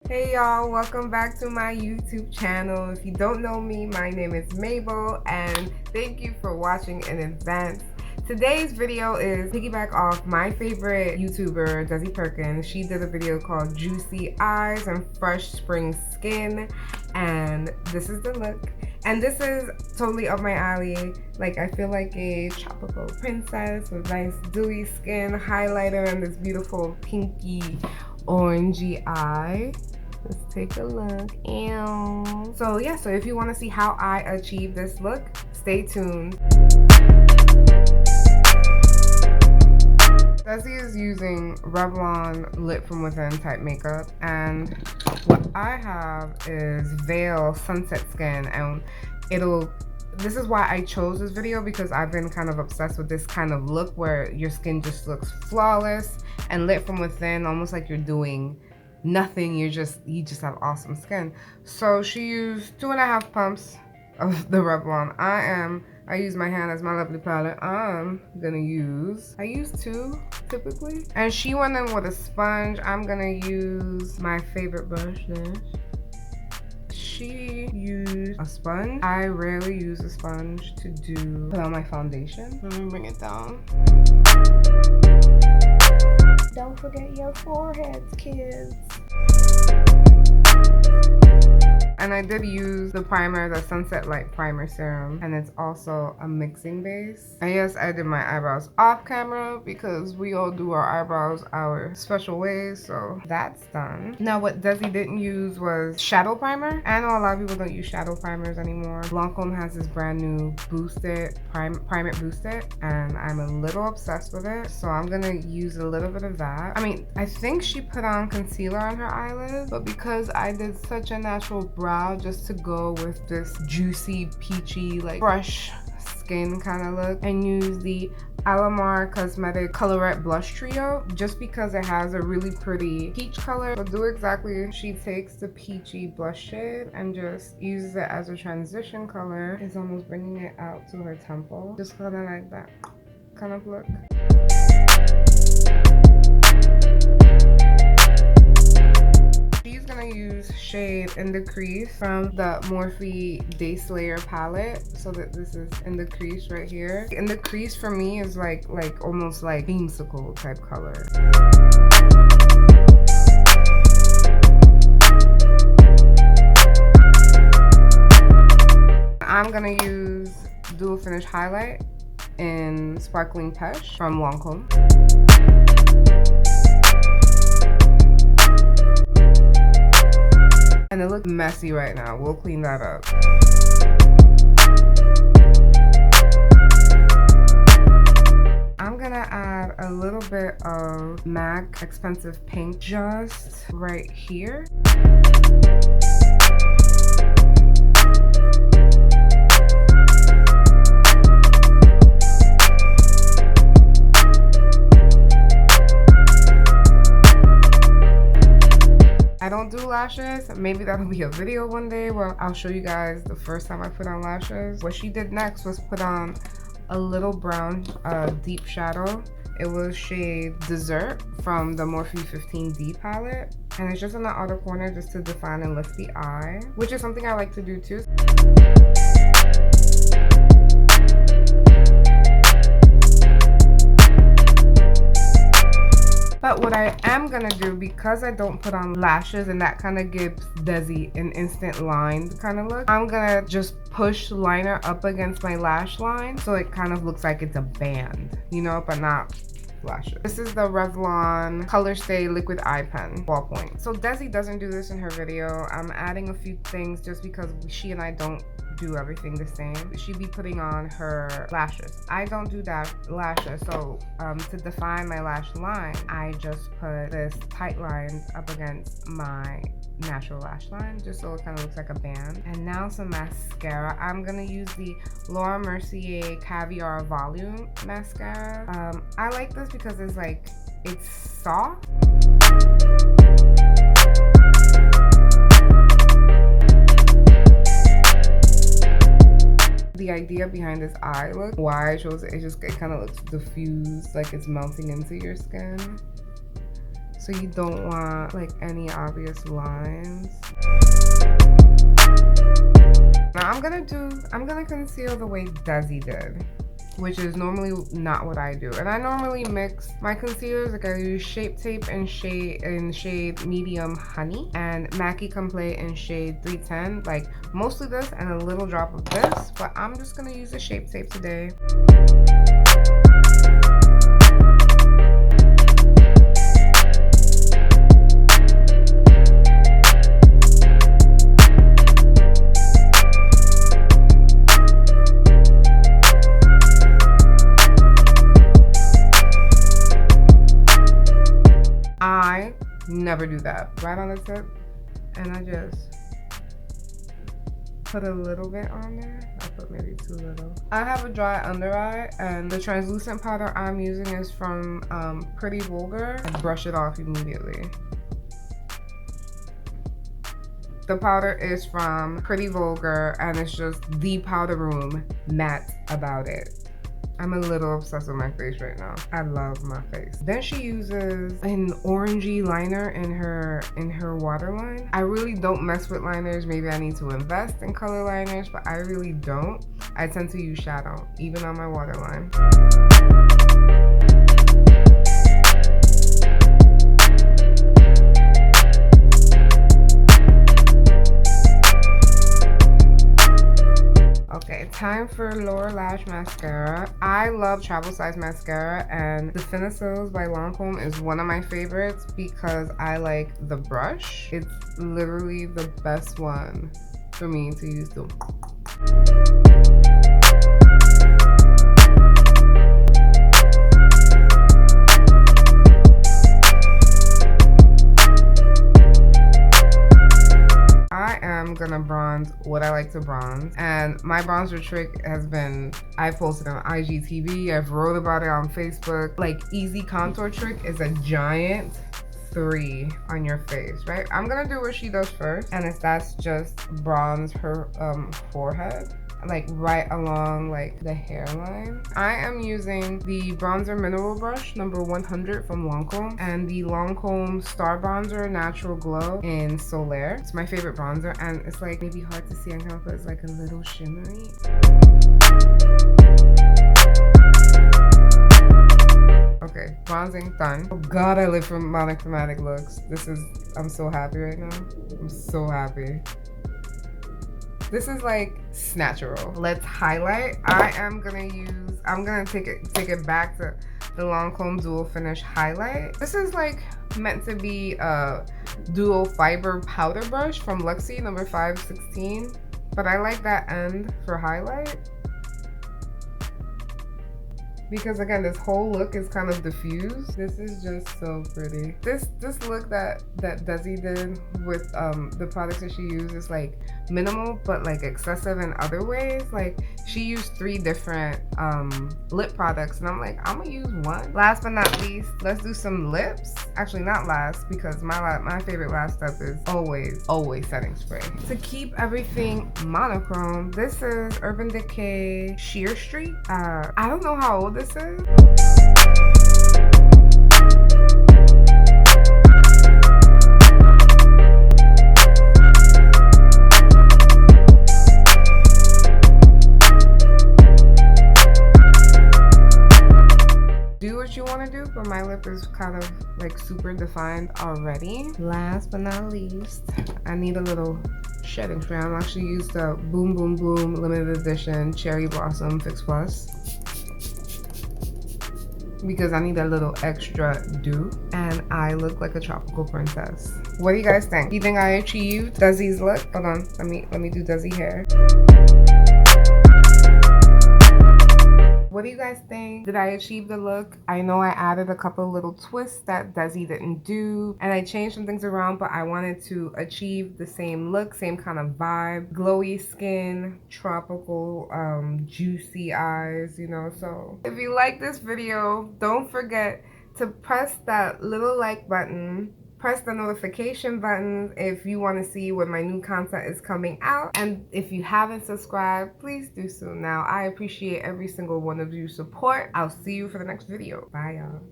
Hey y'all, welcome back to my YouTube channel. If you don't know me, my name is Mabel and thank you for watching in advance. Today's video is piggyback off my favorite YouTuber, Desi Perkins. She did a video called Juicy Eyes and Fresh Spring Skin, and this is the look. And this is totally up my alley. Like, I feel like a tropical princess with nice dewy skin, highlighter, and this beautiful pinky orangey eye. Let's take a look. Ew. So yeah, so if you want to see how I achieve this look, stay tuned. Desi is using Revlon Lit From Within type makeup, and what I have is Veil Sunset Skin, and this is why I chose this video, because I've been kind of obsessed with this kind of look where your skin just looks flawless and lit from within, almost like you're doing nothing. You just have awesome skin. So she used 2.5 pumps of the Revlon. I use my hand as my lovely palette. I use 2 typically. And she went in with a sponge. I'm gonna use my favorite brush there. She used a sponge. I rarely use a sponge to put on my foundation. Let me bring it down. Don't forget your foreheads, kids. And I did use the primer, the Sunset Light Primer Serum, and it's also a mixing base. And yes, I did my eyebrows off camera because we all do our eyebrows our special ways, so that's done. Now, what Desi didn't use was shadow primer. I know a lot of people don't use shadow primers anymore. Lancome has this brand new Boost It, Prime It Boost It, and I'm a little obsessed with it, so I'm gonna use a little bit of that. I mean, I think she put on concealer on her eyelids, but because I did such a natural brow just to go with this juicy, peachy, like fresh skin kind of look, and use the Alamar Cosmetic Colorete Blush Trio just because it has a really pretty peach color. So do exactly, she takes the peachy blush shade and just uses it as a transition color. It's almost bringing it out to her temple. Just kind of like that kind of look. She's gonna use shade In the Crease from the Morphe Day Slayer palette. So that this is In the Crease right here. In the Crease for me is like almost like creamsicle type color. I'm gonna use Dual Finish Highlight in Sparkling Peche from Lancome. And it looks messy right now. We'll clean that up. I'm gonna add a little bit of MAC Expensive Pink just right here. I don't do lashes. Maybe that'll be a video one day where I'll show you guys the first time I put on lashes. What she did next was put on a little brown deep shadow. It was shade Dessert from the Morphe 15D palette. And it's just in the outer corner just to define and lift the eye, which is something I like to do too. But what I am gonna do, because I don't put on lashes and that kind of gives Desi an instant lined kind of look, I'm gonna just push liner up against my lash line so it kind of looks like it's a band, you know, but not lashes. This is the Revlon Color Stay Liquid Eye Pen ballpoint. So Desi doesn't do this in her video. I'm adding a few things just because she and I don't do everything the same. She'd be putting on her lashes. I don't do that lashes, so to define my lash line, I just put this tight line up against my natural lash line just so it kind of looks like a band. And now some mascara. I'm gonna use the Laura Mercier Caviar Volume Mascara. I like this because it's soft. The idea behind this eye look, why I chose it, it kind of looks diffused, like it's melting into your skin. so you don't want like any obvious lines. Now I'm gonna conceal the way Desi did, which is normally not what I do. And I normally mix my concealers. Like I use Shape Tape and shade Medium Honey, and Mackie Complete in shade 310. Like mostly this and a little drop of this, but I'm just gonna use the Shape Tape today. I never do that. Right on the tip, and I just put a little bit on there. I put maybe too little. I have a dry under eye, and the translucent powder I'm using is from Pretty Vulgar. I brush it off immediately. The powder is from Pretty Vulgar, and it's just the powder room matte about it. I'm a little obsessed with my face right now. I love my face. Then she uses an orangey liner in her waterline. I really don't mess with liners. Maybe I need to invest in color liners, but I really don't. I tend to use shadow, even on my waterline. Okay, time for lower lash mascara. I love travel size mascara, and Definicils by Lancome is one of my favorites because I like the brush. It's literally the best one for me to use to. I'm gonna bronze what I like to bronze, and my bronzer trick has been, I've posted on IGTV, I've wrote about it on Facebook. Like, easy contour trick is a giant 3 on your face, right? I'm gonna do what she does first, and that's just bronze her forehead, like right along like the hairline. I am using the bronzer mineral brush number 100 from Lancome, and the Lancome Star Bronzer Natural Glow in Solaire. It's my favorite bronzer, and it's like maybe hard to see on camera, but it's like a little shimmery. Okay, bronzing done. Oh god, I live for monochromatic looks. I'm so happy right now. I'm so happy. This is like natural. Let's highlight. I'm gonna take it back to the Lancome Dual Finish Highlight. This is like meant to be a dual fiber powder brush from Luxie number 516, but I like that end for highlight because again, this whole look is kind of diffused. This is just so pretty. This look that Desi did with the products that she used is like minimal but like excessive in other ways. Like she used 3 different lip products, and I'm like, I'm gonna use one. Last but not least, let's do some lips. Actually, not last, because my favorite last step is always setting spray. To keep everything monochrome, this is Urban Decay Sheer Street. I don't know how old this is. Do what you want to do, but my lip is kind of like super defined already. Last but not least, I need a little shedding spray. I'm actually used the Boom Boom Boom limited edition Cherry Blossom Fix Plus because I need a little extra dew, and I look like a tropical princess. What do you guys think? Do you think I achieved Desi's look? Hold on, let me do Desi hair. What do you guys think? Did I achieve the look? I know I added a couple little twists that Desi didn't do, and I changed some things around, but I wanted to achieve the same look, same kind of vibe. Glowy skin, tropical, juicy eyes, you know. So if you like this video, don't forget to press that little like button. Press the notification button if you want to see when my new content is coming out. And if you haven't subscribed, please do so now. I appreciate every single one of your support. I'll see you for the next video. Bye, y'all.